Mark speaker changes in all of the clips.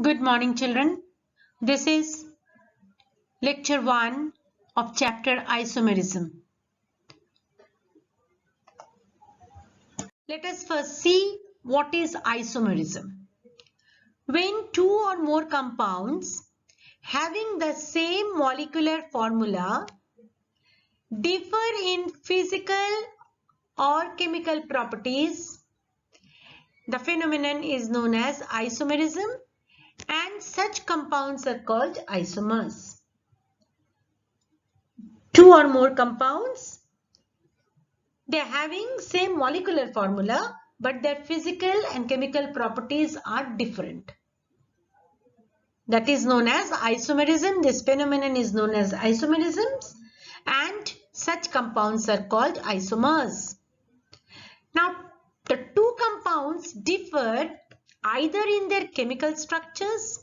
Speaker 1: Good morning, children. This is lecture 1 of chapter Isomerism. Let us first see what is isomerism. When two or more compounds having the same molecular formula differ in physical or chemical properties, the phenomenon is known as isomerism, and such compounds are called isomers. Two or more compounds, they are having same molecular formula, but their physical and chemical properties are different. That is known as isomerism. This phenomenon is known as isomerism, and such compounds are called isomers. Now, the two compounds differ either in their chemical structures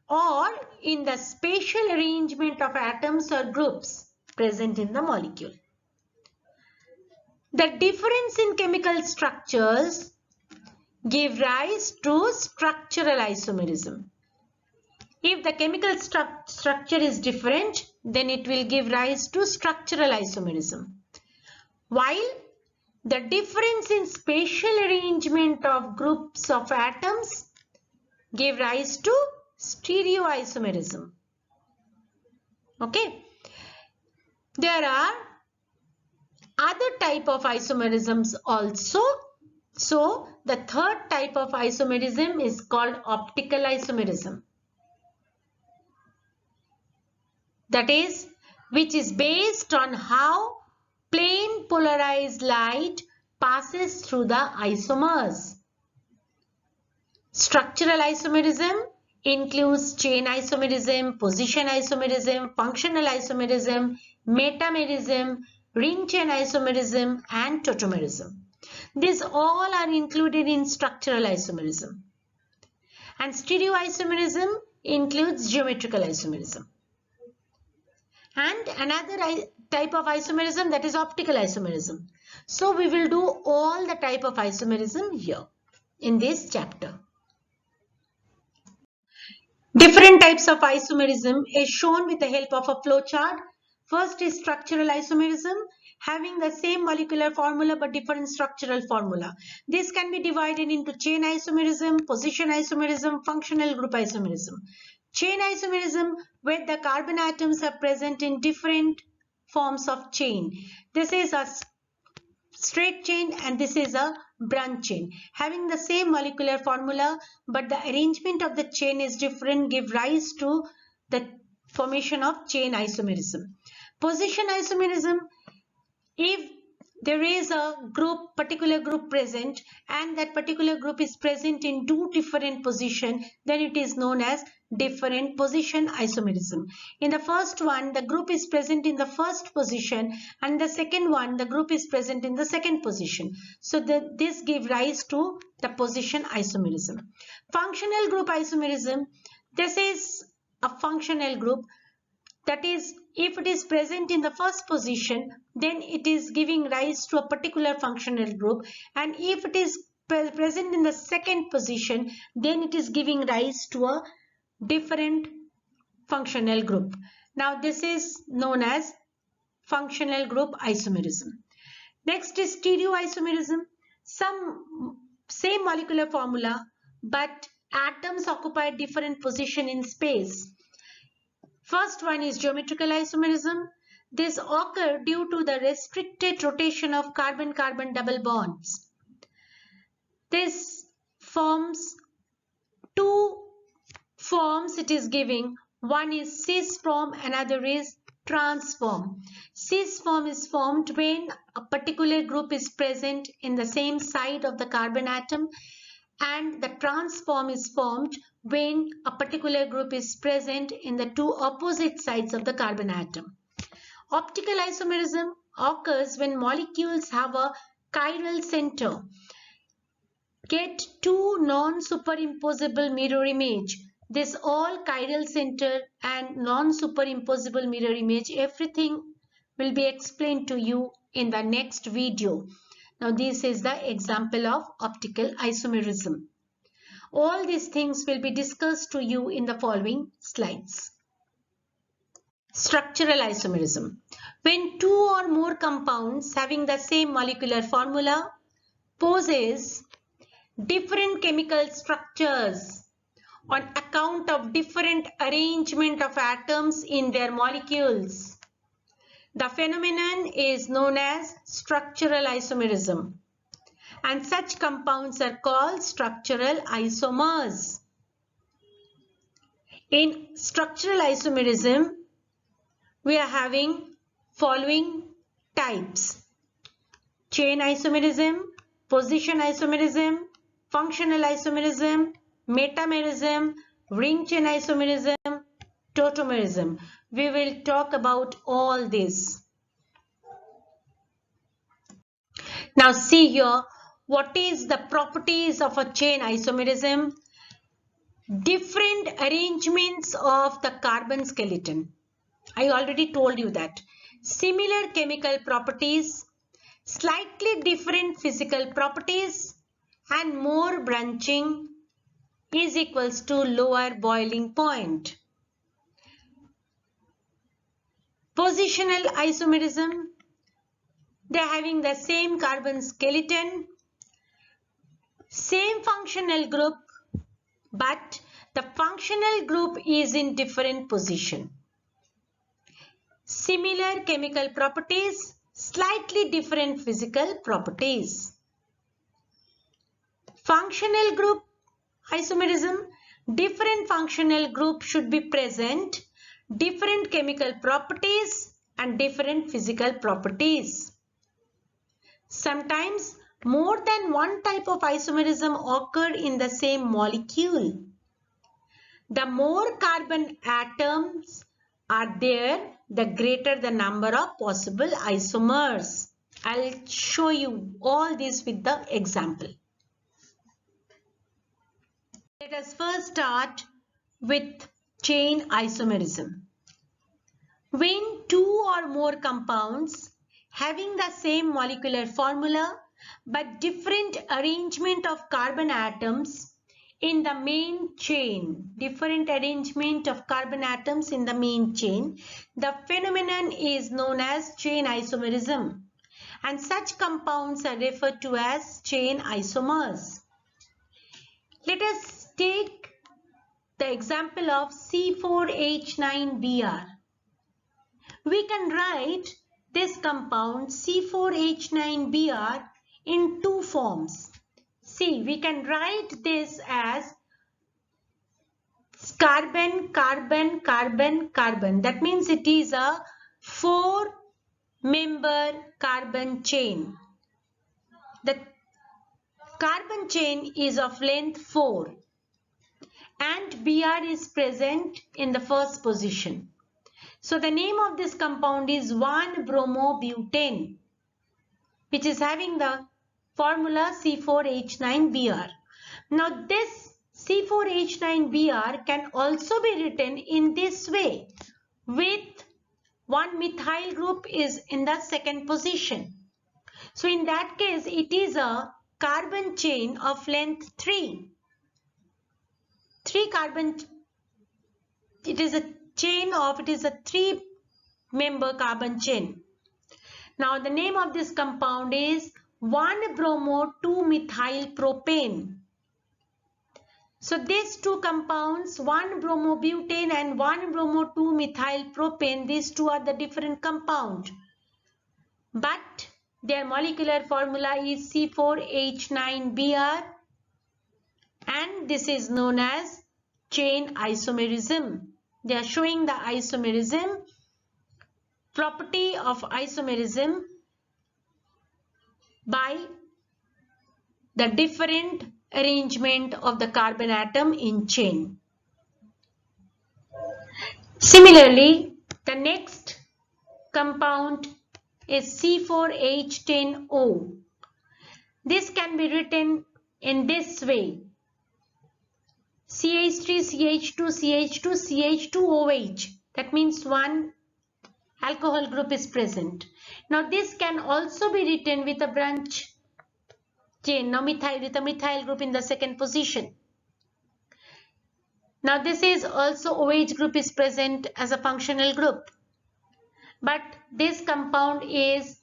Speaker 1: or in the spatial arrangement of atoms or groups present in the molecule. The difference in chemical structures give rise to structural isomerism. If the chemical structure is different, then it will give rise to structural isomerism. While the difference in spatial arrangement of groups of atoms give rise to stereoisomerism. Okay. There are other type of isomerisms also. So, the third type of isomerism is called optical isomerism. That is, which is based on how plane polarized light passes through the isomers. Structural isomerism includes chain isomerism, position isomerism, functional isomerism, metamerism, ring chain isomerism, and tautomerism. These all are included in structural isomerism. And stereoisomerism includes geometrical isomerism. And another type of isomerism, that is optical isomerism. So we will do all the type of isomerism here in this chapter. Different types of isomerism is shown with the help of a flow chart. First is structural isomerism, having the same molecular formula but different structural formula. This can be divided into chain isomerism, position isomerism, functional group isomerism. Chain isomerism, where the carbon atoms are present in different forms of chain. This is a straight chain and this is a branch chain. Having the same molecular formula but the arrangement of the chain is different, give rise to the formation of chain isomerism. Position isomerism, if there is a group, particular group present, and that particular group is present in two different positions, then it is known as different position isomerism. In the first one, the group is present in the first position, and the second one, the group is present in the second position. So this gives rise to the position isomerism. Functional group isomerism, this is a functional group. That is, if it is present in the first position, then it is giving rise to a particular functional group. And if it is present in the second position, then it is giving rise to a different functional group. Now, this is known as functional group isomerism. Next is stereoisomerism. Same molecular formula, but atoms occupy different position in space. First one is geometrical isomerism. This occurs due to the restricted rotation of carbon-carbon double bonds. This forms two forms it is giving. One is cis form, another is trans form. Cis form is formed when a particular group is present in the same side of the carbon atom, and the trans form is formed when a particular group is present in the two opposite sides of the carbon atom. Optical isomerism occurs when molecules have a chiral center, get two non-superimposable mirror image. This all chiral center and non-superimposable mirror image, everything will be explained to you in the next video. Now this is the example of optical isomerism. All these things will be discussed to you in the following slides. Structural isomerism. When two or more compounds having the same molecular formula possess different chemical structures on account of different arrangement of atoms in their molecules, the phenomenon is known as structural isomerism, and such compounds are called structural isomers. In structural isomerism, we are having following types: chain isomerism, position isomerism, functional isomerism, metamerism, ring chain isomerism, tautomerism. We will talk about all this. Now see here, what is the properties of a chain isomerism? Different arrangements of the carbon skeleton. I already told you that. Similar chemical properties, slightly different physical properties, and more branching is equals to lower boiling point. Positional isomerism, they are having the same carbon skeleton, same functional group, but the functional group is in different position. Similar chemical properties, slightly different physical properties. Functional group isomerism, different functional group should be present, different chemical properties and different physical properties. Sometimes more than one type of isomerism occur in the same molecule. The more carbon atoms are there, the greater the number of possible isomers. I'll show you all this with the example. Let us first start with chain isomerism. When two or more compounds having the same molecular formula but different arrangement of carbon atoms in the main chain, different arrangement of carbon atoms in the main chain, the phenomenon is known as chain isomerism, and such compounds are referred to as chain isomers. Let us take the example of C4H9Br. We can write this compound C4H9Br in two forms. See, we can write this as carbon, carbon, carbon, carbon. That means it is a 4-member carbon chain. The carbon chain is of length 4 and Br is present in the first position. So the name of this compound is 1-bromobutane, which is having the formula C4H9Br. Now this C4H9Br can also be written in this way, with one methyl group is in the second position. So in that case, it is a carbon chain of length 3. 3 carbon, it is a 3-member carbon chain. Now the name of this compound is 1-bromo-2-methylpropane. So these two compounds, 1-bromobutane and 1-bromo-2-methylpropane, these two are the different compound, but their molecular formula is C4H9Br, and this is known as chain isomerism. They are showing the isomerism, property of isomerism by the different arrangement of the carbon atom in chain. Similarly, the next compound is C4H10O. This can be written in this way: CH3, CH2, CH2, CH2OH. That means one alcohol group is present. Now this can also be written with a branch chain, now methyl, with a methyl group in the second position. Now this is also OH group is present as a functional group. But this compound is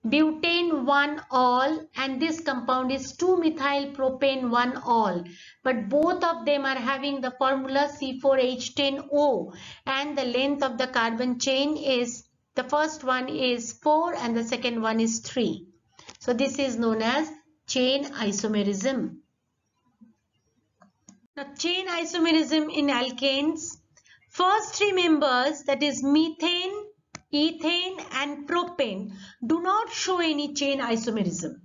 Speaker 1: butane 1-ol and this compound is 2-methyl propane 1-ol, but both of them are having the formula C4H10O and the length of the carbon chain is, the first one is 4 and the second one is 3. So this is known as chain isomerism. Now chain isomerism in alkanes, first three members, that is methane, ethane and propane, do not show any chain isomerism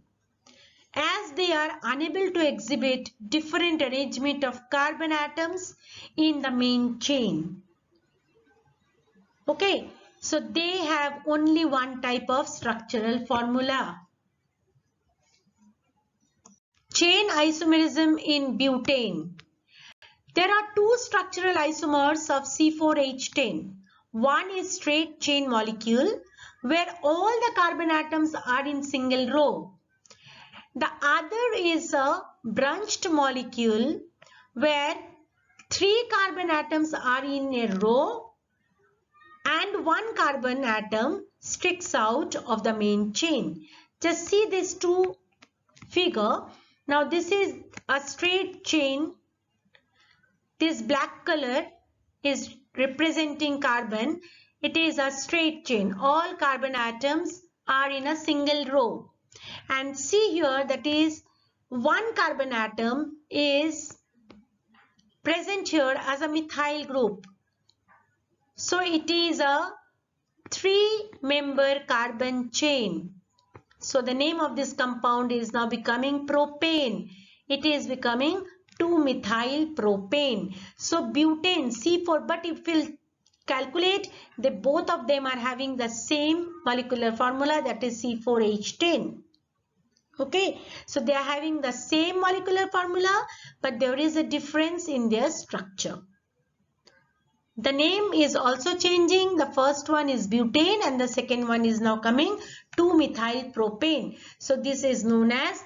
Speaker 1: as they are unable to exhibit different arrangement of carbon atoms in the main chain. Okay, so they have only one type of structural formula. Chain isomerism in butane. There are two structural isomers of C4H10. One is straight chain molecule where all the carbon atoms are in single row. The other is a branched molecule where 3 carbon atoms are in a row and 1 carbon atom sticks out of the main chain. Just see these two figure. Now this is a straight chain. This black color is representing carbon. It is a straight chain. All carbon atoms are in a single row. And see here, that is 1 carbon atom is present here as a methyl group. So it is a 3-member carbon chain. So the name of this compound is now becoming propane. It is becoming 2-methyl propane. So butane C4, but if we'll calculate, both of them are having the same molecular formula, that is C4H10. Okay, so they are having the same molecular formula, but there is a difference in their structure. The name is also changing. The first one is butane and the second one is now coming 2-methyl propane. So this is known as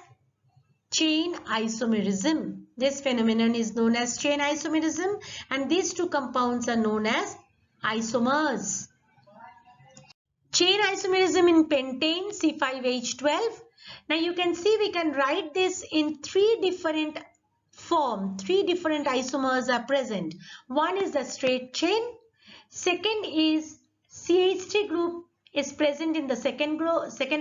Speaker 1: chain isomerism. This phenomenon is known as chain isomerism and these two compounds are known as isomers. Chain isomerism in pentane C5H12. Now you can see we can write this in 3 different form. 3 different isomers are present. One is the straight chain. Second is CH3 group is present in the second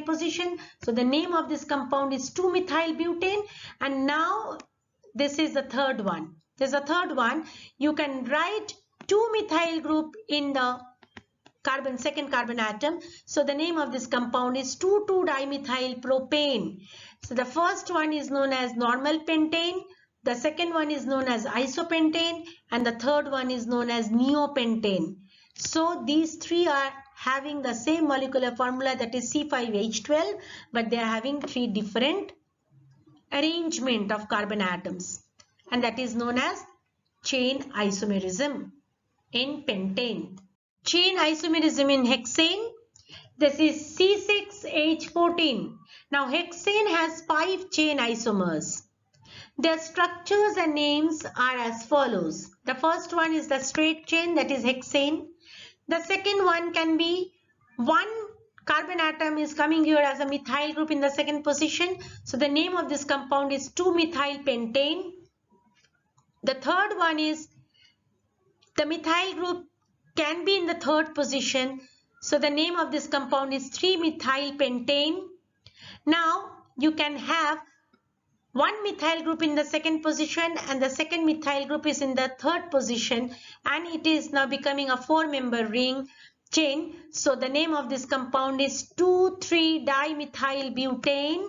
Speaker 1: position. So the name of this compound is 2-methyl butane. And now this is the third one. There's a third one. You can write 2-methyl group in the second carbon atom. So the name of this compound is 2,2-dimethyl propane. So the first one is known as normal pentane. The second one is known as isopentane and the third one is known as neopentane. So these 3 are having the same molecular formula, that is C5H12, but they are having 3 different arrangement of carbon atoms, and that is known as chain isomerism in pentane. Chain isomerism in hexane. This is C6H14. Now hexane has 5 chain isomers. Their structures and names are as follows. The first one is the straight chain, that is hexane. The second one can be 1 carbon atom is coming here as a methyl group in the second position. So the name of this compound is 2-methyl pentane. The third one is the methyl group can be in the third position. So the name of this compound is 3-methyl pentane. Now you can have 1 methyl group in the second position and the second methyl group is in the third position and it is now becoming a 4-member ring chain. So the name of this compound is 2,3-dimethyl butane.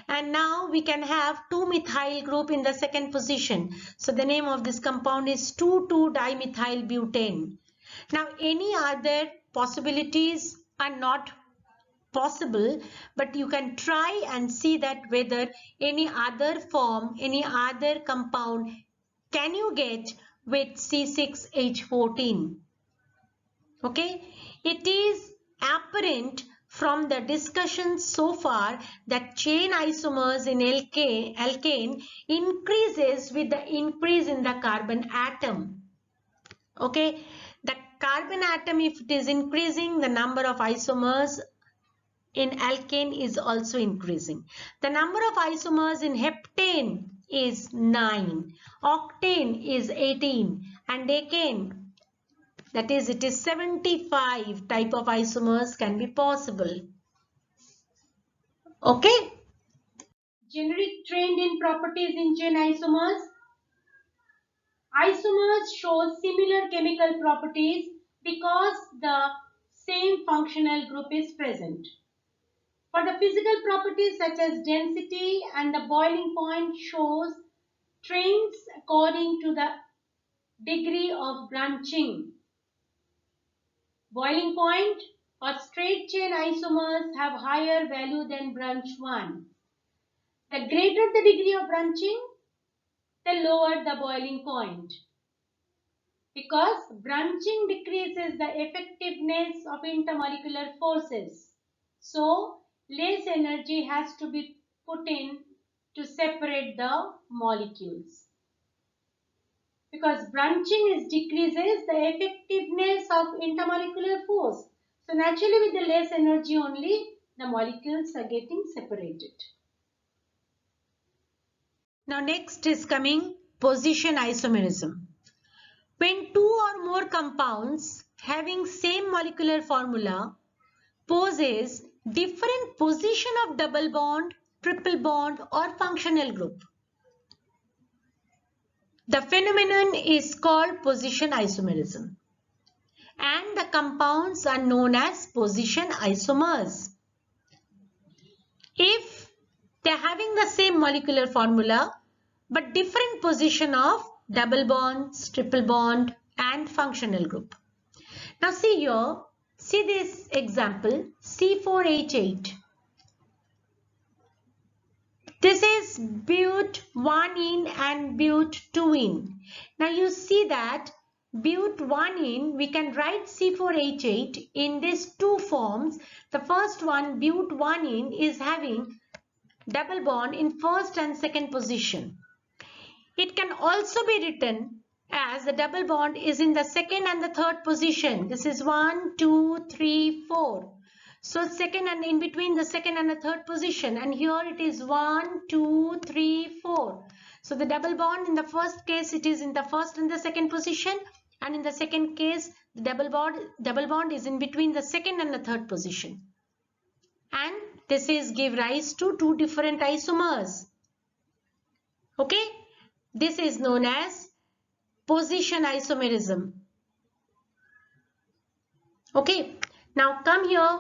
Speaker 1: And now we can have 2-methyl group in the second position. So the name of this compound is 2,2-dimethyl butane. Now any other possibilities are not possible, but you can try and see that whether any other form, any other compound can you get with C6H14. Okay, it is apparent from the discussion so far that chain isomers in alkane increases with the increase in the carbon atom. Okay, the carbon atom, if it is increasing, the number of isomers in alkane is also increasing. The number of isomers in heptane is 9, octane is 18, and decane, that is, it is 75 type of isomers can be possible. Okay. Generic trend in properties in chain isomers. Isomers show similar chemical properties because the same functional group is present. For the physical properties such as density and the boiling point shows trends according to the degree of branching. Boiling point for straight chain isomers have higher value than branch 1. The greater the degree of branching, the lower the boiling point. Because branching decreases the effectiveness of intermolecular forces. So, less energy has to be put in to separate the molecules. Because branching decreases the effectiveness of intermolecular force. So, naturally with the less energy only, the molecules are getting separated. Now next is coming position isomerism. When two or more compounds having same molecular formula poses different position of double bond, triple bond or functional group, the phenomenon is called position isomerism and the compounds are known as position isomers. If they are having the same molecular formula but different position of double bonds, triple bond and functional group. Now see here, see this example C4H8. This is but 1-ene and but 2-ene. Now you see that but 1-ene, we can write C4H8 in these two forms. The first one, but 1-ene, is having double bond in first and second position. It can also be written as the double bond is in the second and the third position. This is 1, 2, 3, 4. So second and in between the second and the third position, and here it is 1, 2, 3, 4. So the double bond in the first case it is in the first and the second position, and in the second case the double bond is in between the second and the third position. And this is give rise to two different isomers. Okay, this is known as position isomerism. Okay, now come here.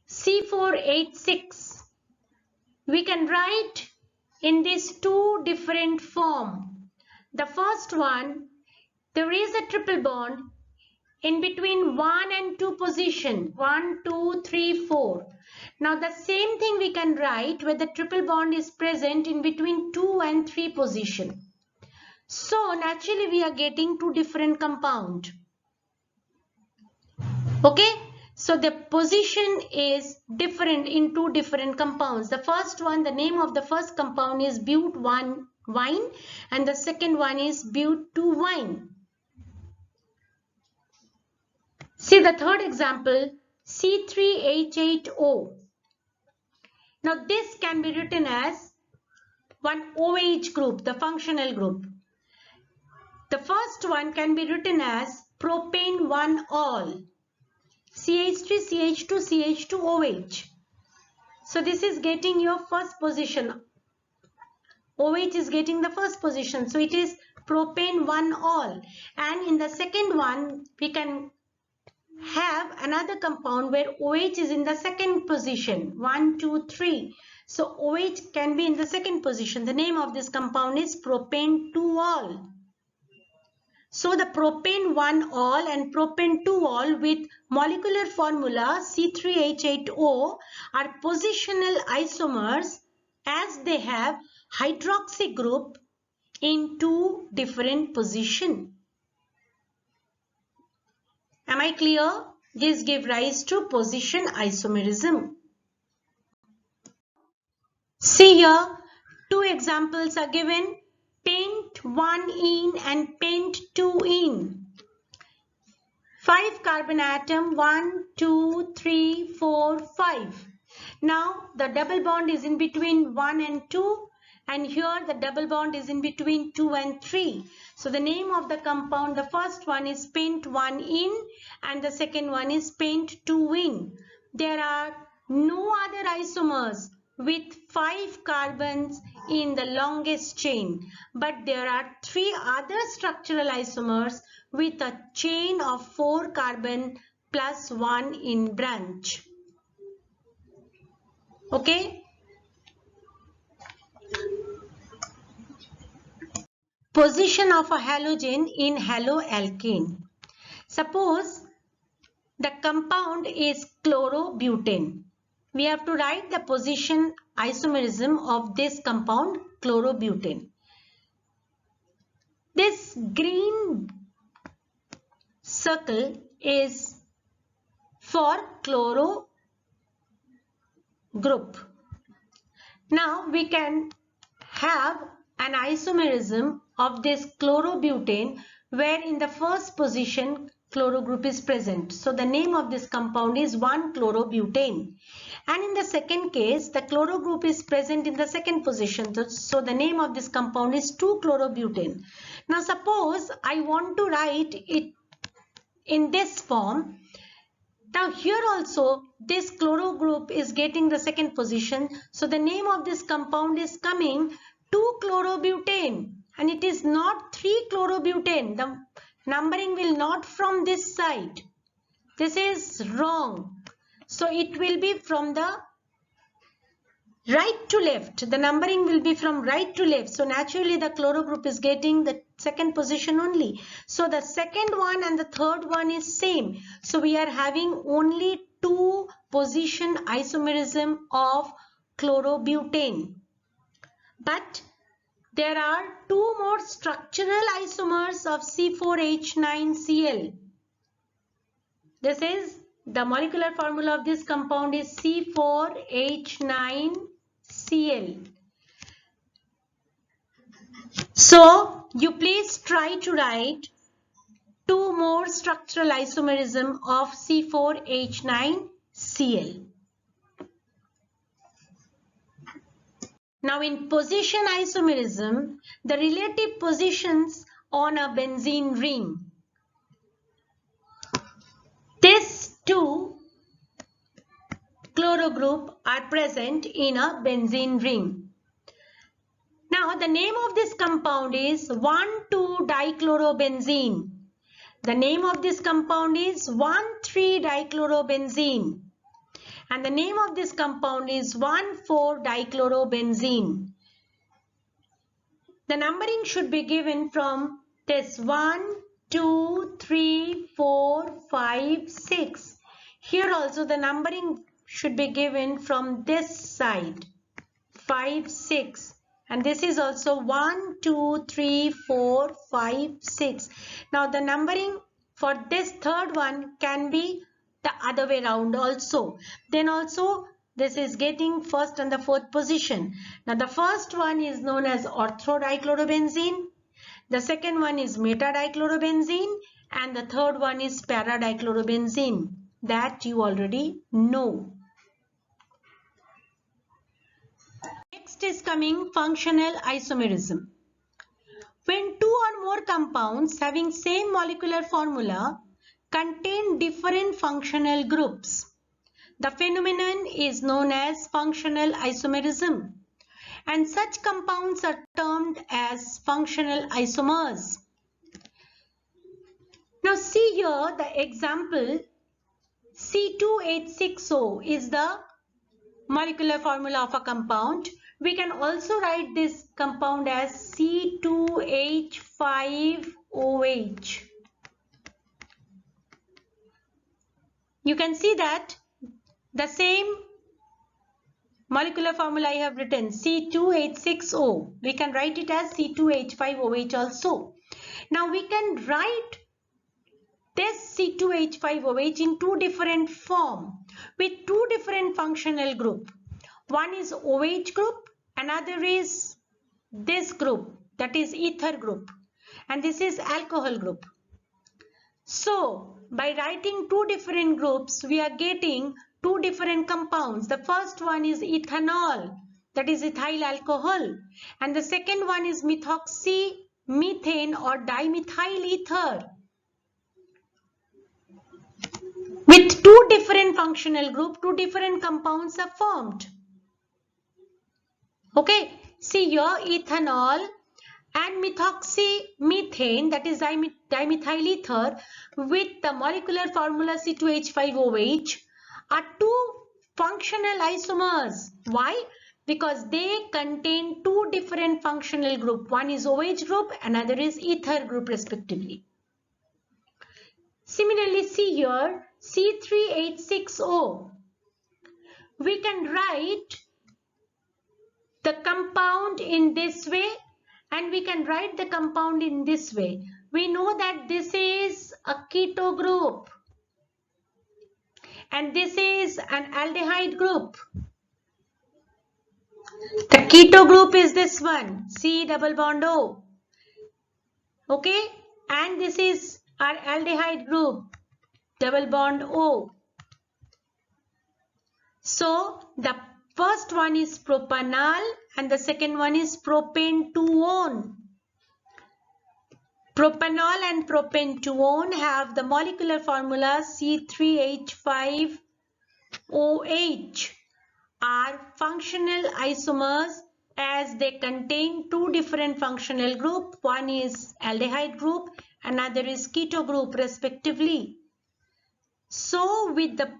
Speaker 1: C4H6, we can write in these two different form. The first one, there is a triple bond in between 1 and 2 position, 1, 2, 3, 4. Now the same thing we can write where the triple bond is present in between 2 and 3 position. So naturally we are getting two different compound. Okay. So the position is different in two different compounds. The first one, the name of the first compound is but1-wine and the second one is but2-wine. See the third example, C3H8O. Now this can be written as one OH group, the functional group. The first one can be written as propane-1-ol. CH3, CH2, CH2OH. So this is getting your first position. OH is getting the first position. So it is propane-1-ol. And in the second one, we can have another compound where OH is in the second position. 1, 2, 3. So OH can be in the second position. The name of this compound is propane-2-ol. So the propane-1-ol and propane-2-ol with molecular formula C3H8O are positional isomers as they have hydroxy group in two different positions. Am I clear? This gives rise to position isomerism. See here, two examples are given, pent 1 in and pent 2 in. 5 carbon atom, 1, 2, 3, 4, 5. Now the double bond is in between 1 and 2, and here the double bond is in between 2 and 3. So the name of the compound, the first one is pent 1 in and the second one is pent 2 in. There are no other isomers with 5 carbons in the longest chain, but there are 3 other structural isomers with a chain of 4 carbon plus 1 in branch. Okay. Position of a halogen in haloalkane. Suppose the compound is chlorobutane. We have to write the position isomerism of this compound chlorobutane. This green circle is for chloro group. Now we can have an isomerism of this chlorobutane where in the first position chloro group is present. So the name of this compound is 1-chlorobutane. And in the second case, the chloro group is present in the second position. So the name of this compound is 2-chlorobutane. Now suppose I want to write it in this form. Now here also this chloro group is getting the second position. So the name of this compound is coming 2-chlorobutane, and it is not 3-chlorobutane. The numbering will not from this side. This is wrong. So it will be from the right to left. The numbering will be from right to left. So naturally the chloro group is getting the second position only. So the second one and the third one is same. So we are having only 2 position isomerism of chlorobutane. But there are 2 more structural isomers of C4H9Cl. This is the molecular formula of this compound is C4H9Cl. So you please try to write 2 more structural isomerism of C4H9Cl. Now in position isomerism, the relative positions on a benzene ring. These 2 chloro group are present in a benzene ring. Now the name of this compound is 1,2-dichlorobenzene. The name of this compound is 1,3-dichlorobenzene. And the name of this compound is 1,4-dichlorobenzene. The numbering should be given from this 1, 2, 3, 4, 5, 6. Here also the numbering should be given from this side, 5, 6. And this is also 1, 2, 3, 4, 5, 6. Now the numbering for this third one can be the other way around also. Then also this is getting first and the fourth position. Now the first one is known as ortho-dichlorobenzene. The second one is meta-dichlorobenzene. And the third one is para-dichlorobenzene. That you already know. Next is coming functional isomerism. When 2 or more compounds having same molecular formula contain different functional groups, the phenomenon is known as functional isomerism, and such compounds are termed as functional isomers. Now see here the example C2H6O is the molecular formula of a compound. We can also write this compound as C2H5OH. You can see that the same molecular formula I have written C2H6O. We can write it as C2H5OH also. Now we can write this C2H5OH in two different form with two different functional group. One is OH group, another is this group, that is ether group, and this is alcohol group. So by writing two different groups, we are getting two different compounds. The first one is ethanol, that is ethyl alcohol, and the second one is methoxymethane or dimethyl ether. With two different functional groups, two different compounds are formed. Okay, see here ethanol and methoxymethane, that is dimethyl ether, with the molecular formula C2H5OH are two functional isomers. Why? Because they contain two different functional groups. One is OH group, another is ether group respectively. Similarly, see here C3H6O. We can write the compound in this way and we can write the compound in this way. We know that this is a keto group and this is an aldehyde group. The keto group is this one, C double bond O. Okay, and this is our aldehyde group, double bond O. So the first one is propanol and the second one is propane-2-one. Propanol and propane-2-one have the molecular formula C3H5OH, are functional isomers as they contain two different functional groups. One is aldehyde group, another is keto group respectively. So with the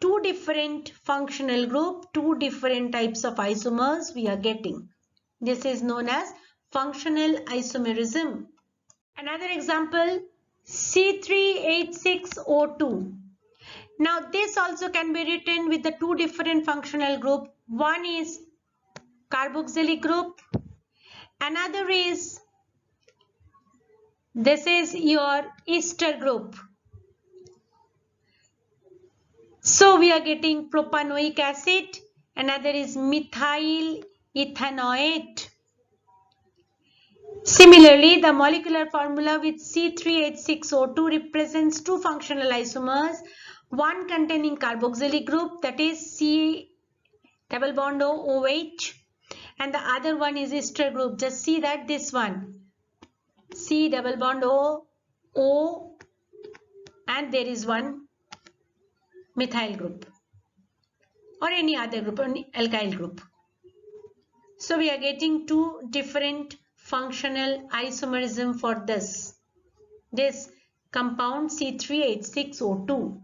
Speaker 1: two different functional group, two different types of isomers we are getting. This is known as functional isomerism. Another example, C3H6O2. Now this also can be written with the two different functional group. One is carboxylic group, another is, this is your ester group. So we are getting propanoic acid, another is methyl ethanoate. Similarly, the molecular formula with C3H6O2 represents two functional isomers, one containing carboxylic group, that is C double bond OH, and the other one is ester group. Just see that this one, C double bond O, and there is one methyl group or any other group, or alkyl group. So we are getting two different functional isomerism for this compound C3H6O2.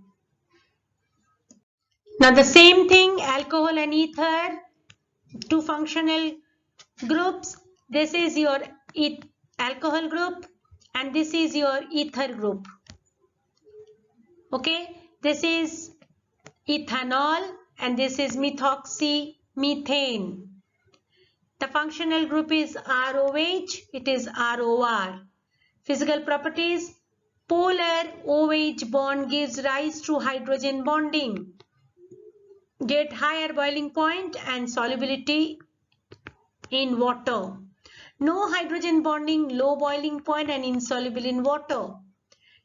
Speaker 1: Now the same thing, alcohol and ether, two functional groups. This is your alcohol group and this is your ether group. Okay, this is ethanol and this is methoxymethane. The functional group is ROH, it is ROR. Physical properties, polar OH bond gives rise to hydrogen bonding, get higher boiling point and solubility in water. No hydrogen bonding, low boiling point and insoluble in water.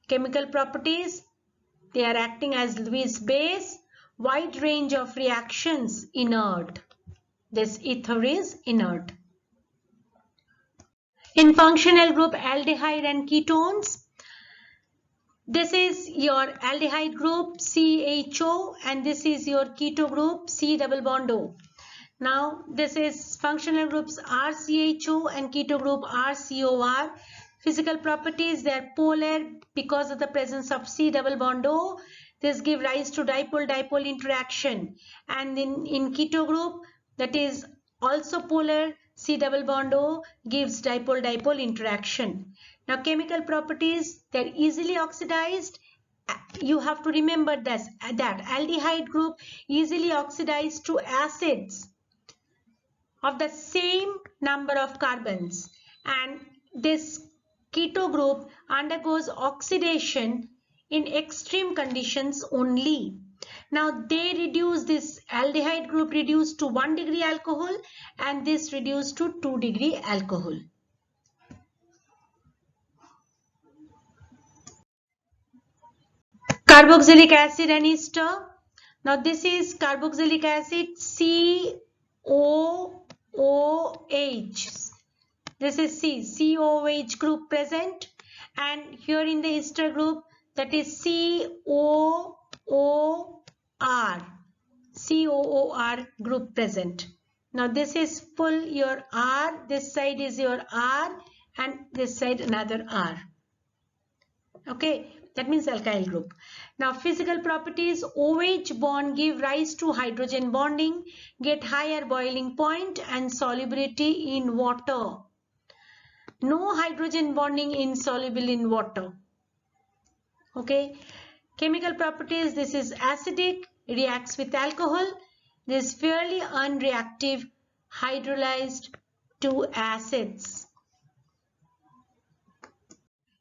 Speaker 1: Chemical properties, they are acting as Lewis base, wide range of reactions, inert. This ether is inert. In functional group aldehyde and ketones, this is your aldehyde group CHO and this is your keto group C double bond O. Now this is functional groups RCHO and keto group RCOR. Physical properties, they are polar because of the presence of C double bond O. This give rise to dipole-dipole interaction, and in keto group, that is also polar, C double bond O gives dipole-dipole interaction. Now chemical properties, they are easily oxidized. You have to remember this, that aldehyde group easily oxidized to acids of the same number of carbons, and this keto group undergoes oxidation in extreme conditions only. Now they reduce this aldehyde group reduced to 1 degree alcohol and this reduced to 2 degree alcohol. Carboxylic acid and ester. Now this is carboxylic acid COOH. This is COOH group present, and here in the ester group that is COOR group present. Now this is full your R, this side is your R and this side another R. Okay, that means alkyl group. Now physical properties: OH bond give rise to hydrogen bonding, get higher boiling point and solubility in water. No hydrogen bonding insoluble in water. Okay. Chemical properties: this is acidic, reacts with alcohol. This is fairly unreactive, hydrolyzed to acids.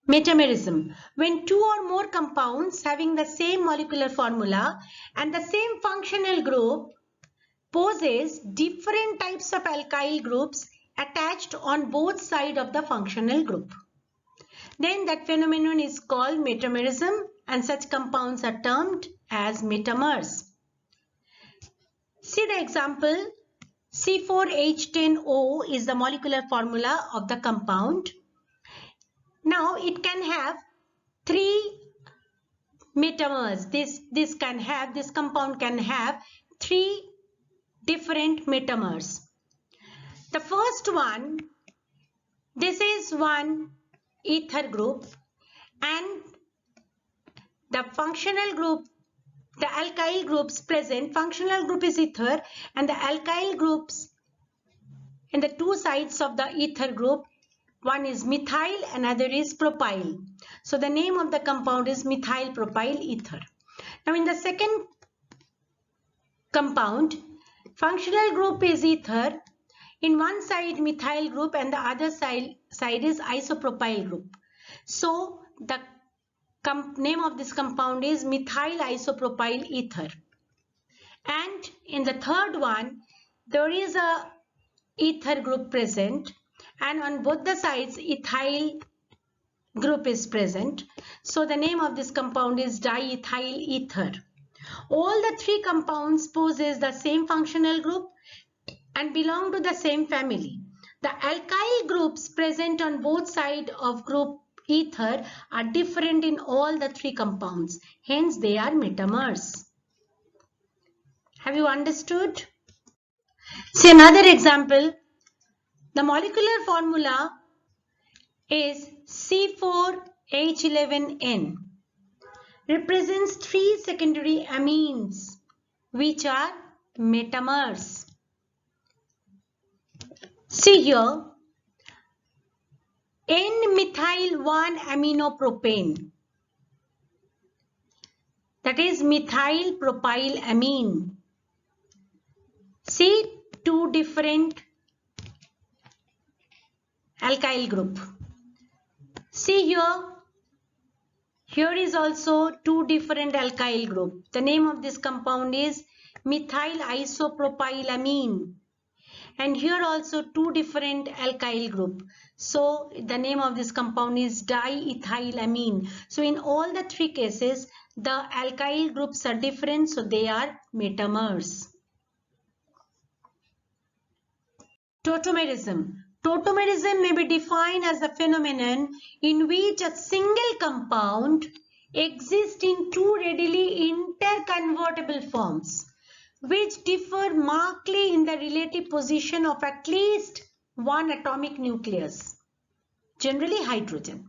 Speaker 1: Metamerism: when two or more compounds having the same molecular formula and the same functional group possess different types of alkyl groups attached on both sides of the functional group, then that phenomenon is called metamerism, and such compounds are termed as metamers. See the example. C4H10O is the molecular formula of the compound. Now it can have 3 metamers. This compound can have 3 different metamers. The first one, this is one ether group, and the functional group, the alkyl groups present, functional group is ether and the alkyl groups in the two sides of the ether group, one is methyl, another is propyl. So the name of the compound is methyl propyl ether. Now in the second compound, functional group is ether. In one side methyl group and the other side is isopropyl group. So the name of this compound is methyl isopropyl ether. And in the third one, there is a ether group present, and on both the sides ethyl group is present. So the name of this compound is diethyl ether. All the 3 compounds possess the same functional group and belong to the same family. The alkyl groups present on both sides of group ether are different in all the 3 compounds. Hence they are metamers. Have you understood? See another example. The molecular formula is C4H11N. Represents 3 secondary amines which are metamers. See here, N-methyl-1-aminopropane, that is methyl propylamine. See 2 different alkyl group. See here is also 2 different alkyl group. The name of this compound is methyl isopropylamine. And here also 2 different alkyl group. So the name of this compound is diethylamine. So in all the 3 cases, the alkyl groups are different, so they are metamers. Tautomerism. Tautomerism may be defined as the phenomenon in which a single compound exists in 2 readily interconvertible forms, which differ markedly in the relative position of at least one atomic nucleus, generally hydrogen.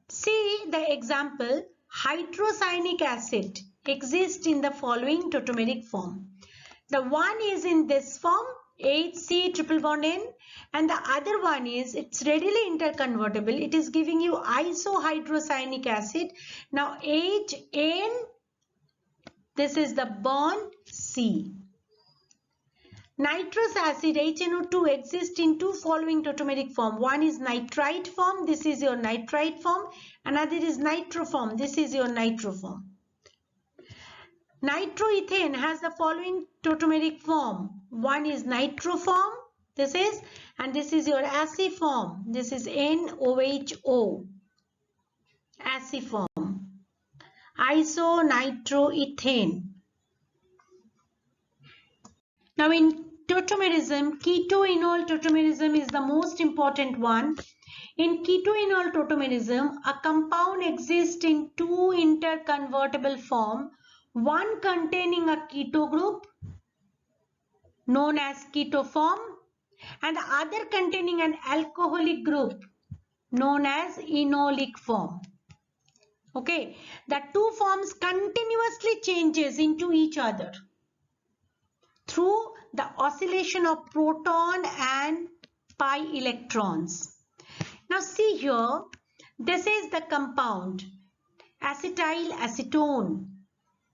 Speaker 1: See the example, hydrocyanic acid exists in the following tautomeric form. The one is in this form, HC triple bond N, and the other one is, it's readily interconvertible. It is giving you isohydrocyanic acid. Now HN, this is the bond C. Nitrous acid HNO2 exists in two following tautomeric form. One is nitrite form, this is your nitrite form. Another is nitro form, this is your nitro form. Nitroethane has the following tautomeric form. One is nitro form, this is, and this is your acid form. This is NOHO, acid form. Isonitroethane. Now in tautomerism, ketoenol tautomerism is the most important one. In ketoenol tautomerism, a compound exists in two interconvertible form, one containing a keto group known as keto form and the other containing an alcoholic group known as enolic form. Okay, the two forms continuously changes into each other through the oscillation of proton and pi electrons. Now see here, this is the compound acetyl acetone.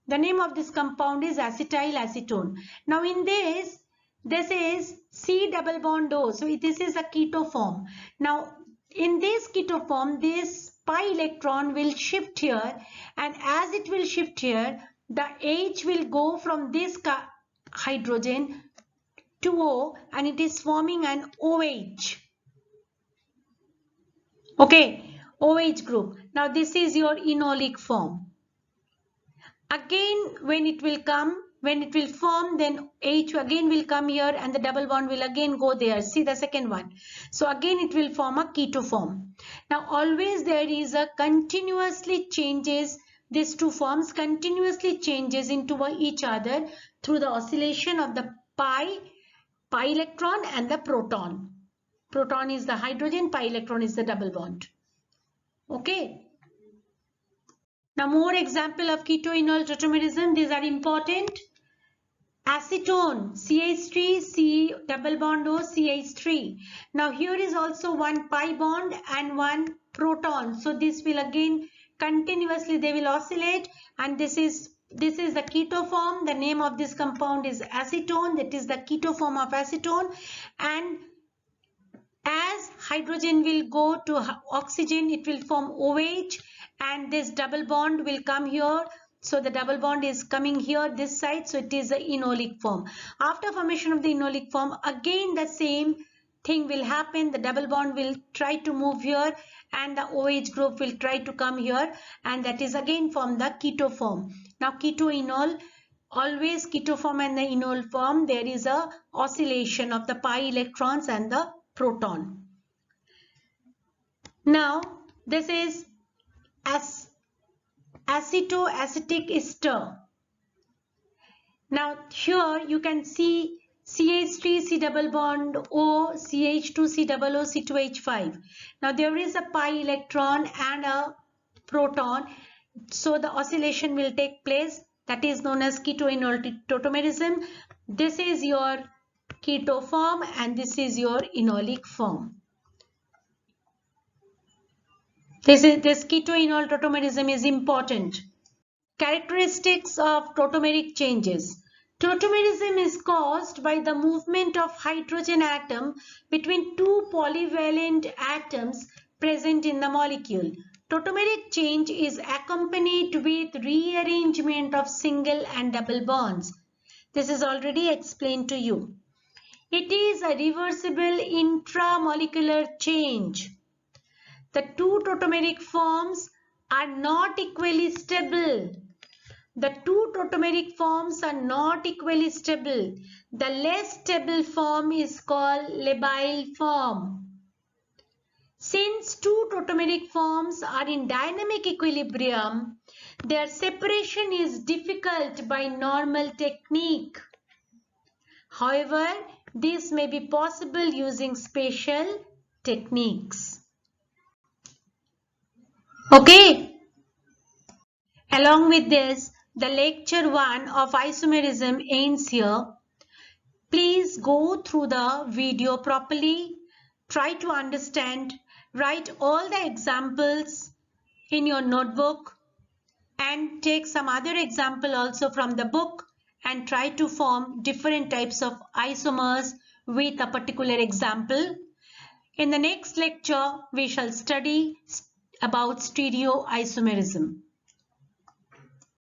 Speaker 1: The name of this compound is acetyl acetone. Now in this is C double bond O. So this is a keto form. Now in this keto form, this pi electron will shift here, and as it will shift here, the H will go from this hydrogen to O, and it is forming an OH. Okay, OH group. Now this is your enolic form. Again, when it will form, then H again will come here and the double bond will again go there. See the second one. So again it will form a keto form. Now always there is a continuously changes, these two forms continuously changes into each other through the oscillation of the pi electron and the proton. Proton is the hydrogen, pi electron is the double bond. Okay. Now more example of ketoenol tautomerism, these are important. Acetone, CH3, C double bond O, CH3. Now here is also one pi bond and one proton. So this will again continuously, they will oscillate, and this is the keto form. The name of this compound is acetone, that is the keto form of acetone. And as hydrogen will go to oxygen, it will form OH, and this double bond will come here. So the double bond is coming here this side, so it is the enolic form. After formation of the enolic form, again the same thing will happen. The double bond will try to move here and the OH group will try to come here, and that is again from the keto form. Now ketoenol, always keto form and the enol form, there is a oscillation of the pi electrons and the proton. Now this is acetoacetic ester. Now here you can see CH3 C double bond O, CH2 C double O, C2H5. Now there is a pi electron and a proton, so the oscillation will take place. That is known as ketoenol tautomerism. This is your keto form and this is your enolic form. This ketoenol tautomerism is important. Characteristics of tautomeric changes. Tautomerism is caused by the movement of hydrogen atom between two polyvalent atoms present in the molecule. Tautomeric change is accompanied with rearrangement of single and double bonds. This is already explained to you. It is a reversible intramolecular change. The two tautomeric forms are not equally stable. The two tautomeric forms are not equally stable. The less stable form is called labile form. Since two tautomeric forms are in dynamic equilibrium, their separation is difficult by normal technique. However, this may be possible using special techniques. Okay. Along with this, the lecture 1 of isomerism ends here. Please go through the video properly. Try to understand. Write all the examples in your notebook and take some other example also from the book and try to form different types of isomers with a particular example. In the next lecture, we shall study about stereoisomerism.